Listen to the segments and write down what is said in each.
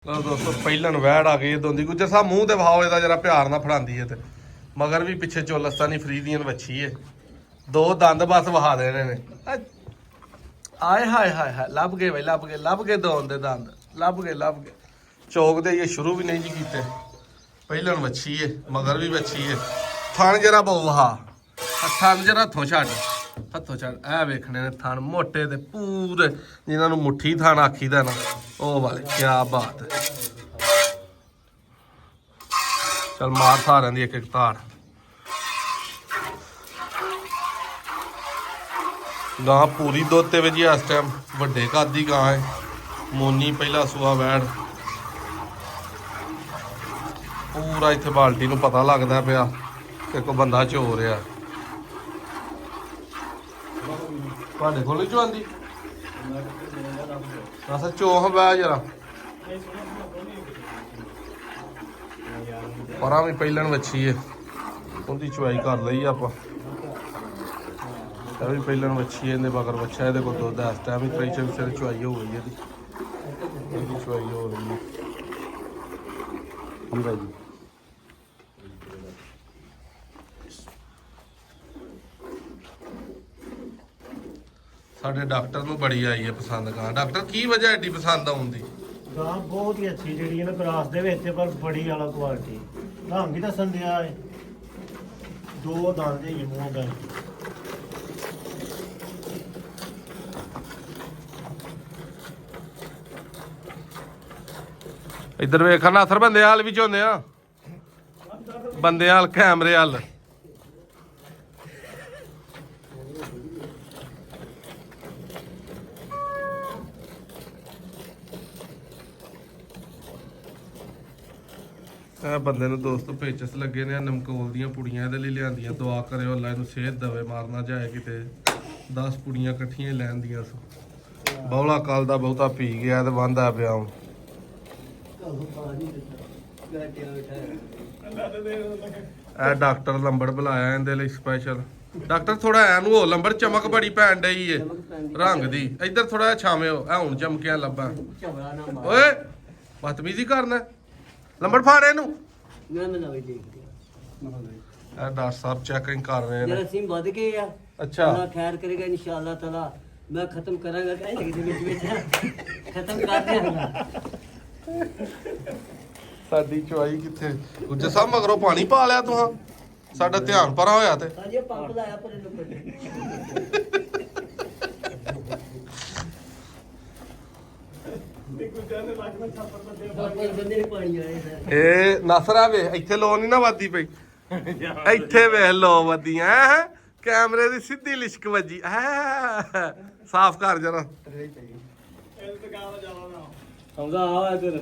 ਲਓ ਦੋਸਤੋ ਪਹਿਲਣ ਵੈੜ ਆ ਗਈ ਦੋਂਦੀ ਗੁੱਜਰ ਸਾਹਿਬ ਮੂੰਹ ਤੇ ਵਹਾਓ ਇਹਦਾ ਜਰਾ ਪਿਆਰ ਨਾਲ ਫੜਾਂਦੀ ਏ ਤੇ ਮਗਰ ਵੀ ਪਿੱਛੇ ਚੋਲਸਤਾਨੀ ਫਰੀਦੀਨ ਵੱਛੀ ਏ ਦੋ ਦੰਦ ਬਸ ਵਹਾ ਦੇਣੇ ਨੇ ਆਏ ਹਾਏ ਹਾਏ ਹਾਏ ਲੱਭ ਗਏ ਬਈ ਲੱਭ ਗਏ ਦੋਨ ਦੇ ਦੰਦ ਲੱਭ ਗਏ ਚੌਕ ਦੇ ਇਹ ਸ਼ੁਰੂ ਵੀ ਨਹੀਂ ਜੀ ਕੀਤੇ ਪਹਿਲਣ ਵੱਛੀ ਏ ਮਗਰ ਵੀ ਵੱਛੀ ਏ ਥਣ ਜਰਾ ਬਹੁ ਵਹਾ ਥਣ ਜਰਾ ਹੱਥੋਂ ਛੱਡ ਇਹ ਵੇਖਣੇ ਨੇ ਥਣ ਮੋਟੇ ਤੇ ਪੂਰੇ ਜਿਨ੍ਹਾਂ ਨੂੰ ਮੁੱਠੀ ਥਣ ਆਖੀਦਾ ਨਾ ਉਹ ਵਾਲੇ ਕੀ ਬਾਤ ਹੈ ਚਲ ਮਾਰ ਸਾਰਿਆਂ ਦੀ ਇੱਕ ਧਾਰ ਗਾਂ ਪੂਰੀ ਦੁੱਧ ਤੇ ਵਜੀ ਇਸ ਟਾਈਮ ਵੱਡੇ ਕੱਦ ਦੀ ਗਾਂ ਹੈ ਮੋਨੀ ਪਹਿਲਾ ਸੂਆ ਵੈੜ ਪੂਰਾ ਇੱਥੇ ਬਾਲਟੀ ਨੂੰ ਪਤਾ ਲੱਗਦਾ ਪਿਆ ਕਿ ਕੋਈ ਬੰਦਾ ਚੋ ਰਿਹਾ ਤੁਹਾਡੇ ਕੋਲ ਚੋਂ ਆਂਦੀ ਅਸਾਂ ਚੋਹ ਬੈ ਜਰਾ ਪਰਾਂ ਵੀ ਪਹਿਲਣ ਵੱਛੀ ਏ ਉਹਦੀ ਚੁਆਈ ਕਰ ਲਈ ਆਪਾਂ ਇਹ ਵੀ ਪਹਿਲਣ ਵੱਛੀ ਇਹਦੇ ਮਗਰ ਵੱਛਾ ਇਹਦੇ ਕੋਲ ਦੁੱਧ ਇਸ ਟਾਈਮ ਵੀ 23 ਸਿਰ ਚੁਆਈ ਹੋ ਗਈ ਇਹਦੀ ਚੁਆਈ ਹੋ ਰਹੀ ਹੈ ਹੁੰਦਾ ਜੀ ਸਾਡੇ ਡਾਕਟਰ ਨੂੰ ਬੜੀ ਆਈ ਹੈ ਪਸੰਦ ਗਾਂ ਡਾਕਟਰ ਕੀ ਵਜ੍ਹਾ ਐਡੀ ਪਸੰਦ ਆਉਂਦੀ ਗਾਂ ਬਹੁਤ ਹੀ ਅੱਛੀ ਜਿਹੜੀ ਹੈ ਨਾ ਕਰਾਸ ਦੇ ਵਿੱਚ ਪਰ ਬੜੀ ਵਾਲਾ ਕੁਆਲਿਟੀ ਰੰਗ ਹੀ ਦੱਸਣ ਦਿਆ ਹੈ ਦੋ ਦੰਦ ਜਿਹੇ ਮੂੰਹ ਦਾ ਇੱਧਰ ਵੇਖਣ ਅਸਰ ਬੰਦੇ ਹਾਲ ਵੀ ਝੋਨੇ ਆ ਬੰਦੇ ਹਾਲ ਕੈਮਰੇ ਹਾਲ ਇਹ ਬੰਦੇ ਨੂੰ ਦੋਸਤੋ ਪੇਚਸ ਲੱਗੇ ਨੇ ਨਮਕੋਲ ਦੀਆਂ ਪੁੜੀਆਂ ਇਹਦੇ ਲਈ ਲਿਆਂਦੀਆਂ ਦੁਆ ਕਰਿਓ ਅੱਲਾ ਇਹਨੂੰ ਸਿਹਤ ਦੇਵੇ ਮਾਰਨਾ ਜਾਏ ਕਿਤੇ 10 ਪੁੜੀਆਂ ਇਕੱਠੀਆਂ ਲੈਣ ਦੀਆਂ ਬੌਲਾ ਕੱਲ ਦਾ ਬਹੁਤਾ ਪੀ ਗਿਆ ਤੇ ਵਾਂਦਾ ਪਿਆ ਹੁਣ ਇਹ ਡਾਕਟਰ ਲੰਬੜ ਬੁਲਾਇਆ ਇਹਦੇ ਲਈ ਸਪੈਸ਼ਲ ਡਾਕਟਰ ਥੋੜਾ ਐ ਨੂੰ ਹੋ ਲੰਬੜ ਚਮਕ ਬੜੀ ਪੈਣ ਡਈ ਏ ਰੰਗ ਦੀ ਇੱਧਰ ਥੋੜਾ ਛਾਵੇਂ ਐ ਹੁਣ ਚਮਕਿਆ ਲੱਭਾ ਓਏ ਬਦਤਮੀਜ਼ੀ ਕਰਨਾ ਲੰਬੜ ਫਾੜ ਇਹਨੂੰ ਇਹ ਡਾਕਟਰ ਸਾਹਿਬ ਚੈਕਿੰਗ ਕਰ ਰਹੇ ਨੇ ਜਰਾਸੀਮ ਵੱਧ ਗਏ ਆ ਅੱਛਾ ਅੱਲਾ ਖੈਰ ਕਰੇਗਾ ਇਨਸ਼ਾਅੱਲਾ ਤਾਲਾ ਮੈਂ ਖਤਮ ਕਰਾਂਗਾ ਕਹਿੰਦੇ ਦੇ ਵਿੱਚ ਖਤਮ ਕਰ ਦਿਆਂਗਾ ਸਾਡੀ ਚੁਆਈ ਕਿੱਥੇ ਗੁੱਜਰ ਸਾਹਿਬ ਮਗਰੋਂ ਪਾਣੀ ਪਾ ਲਿਆ ਤੂੰ ਸਾਡਾ ਧਿਆਨ ਪਰਾਂ ਹੋਇਆ ਤੇ ਅਜੇ ਪੰਪ ਲਾਇਆ ਪਰ ਇਹ ਨਸਰਾ ਵੇ ਇੱਥੇ ਲੋ ਨਹੀਂ ਨਾ ਵੱਧਦੀ ਪਈ ਇੱਥੇ ਵੇਖ ਲੋ ਵੱਧੀ ਹੈ ਕੈਮਰੇ ਦੀ ਸਿੱਧੀ ਲਿਸ਼ਕ ਵੱਜੀ ਸਾਫ਼ ਕਰ ਜਰਾ ਸਮਝਾ ਆ ਇੱਧਰ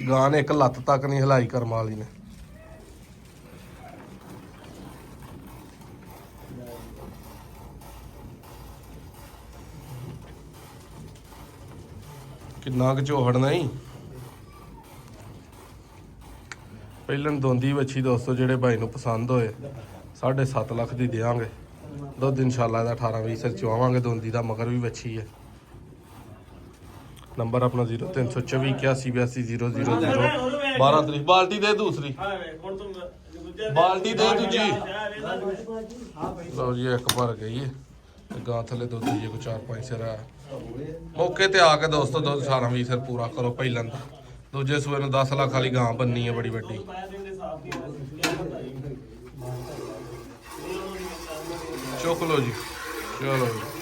ਗਾਂ ਨੇ ਇੱਕ ਲੱਤ ਤੱਕ ਨਹੀਂ ਹਿਲਾਈ ਕਰਮ ਵਾਲੀ ਨੇ ਕਿੰਨਾ ਕੁ ਝੋਹੜ ਨਹੀਂ ਪਹਿਲਣ ਦੋਂਦੀ ਵੱਛੀ ਦੋਸਤੋ ਜਿਹੜੇ ਭਾਈ ਨੂੰ ਪਸੰਦ ਹੋਏ 7.5 ਲੱਖ ਦੀ ਦੇਵਾਂਗੇ ਦੁੱਧ ਇਨਸ਼ਾਅੱਲਾ ਇਹਦਾ 18-20 ਸਿਰ ਚਵਾਵਾਂਗੇ ਦੋਂਦੀ ਦਾ ਮਗਰ ਵੀ ਵੱਛੀ ਹੈ ਨੰਬਰ ਆਪਣਾ 0324 81820000 12 ਤਰੀਕ ਬਾਲਟੀ ਦੇ ਦੂਸਰੀ ਬਾਲਟੀ ਦੇ ਦੂਜੀ ਲਓ ਜੀ ਇੱਕ ਭਰ ਗਈ ਹੈ ਤੇ ਗਾਂ ਥੱਲੇ ਦੁੱਧ ਜੀ ਕੋ 4-5 ਸਿਰ ਆ ਮੌਕੇ ਤੇ ਆ ਕੇ ਦੋਸਤੋ ਦੁੱਧ 18-20 ਸਿਰ ਪੂਰਾ ਕਰੋ ਪਹਿਲਾਂ ਦਾ ਦੂਜੇ ਸੂਏ ਨੂੰ 10 ਲੱਖ ਵਾਲੀ ਗਾਂ ਬੰਨੀ ਹੈ ਬੜੀ ਵੱਡੀ ਚੁੱਕ ਲਓ ਜੀ ਚਲੋ ਜੀ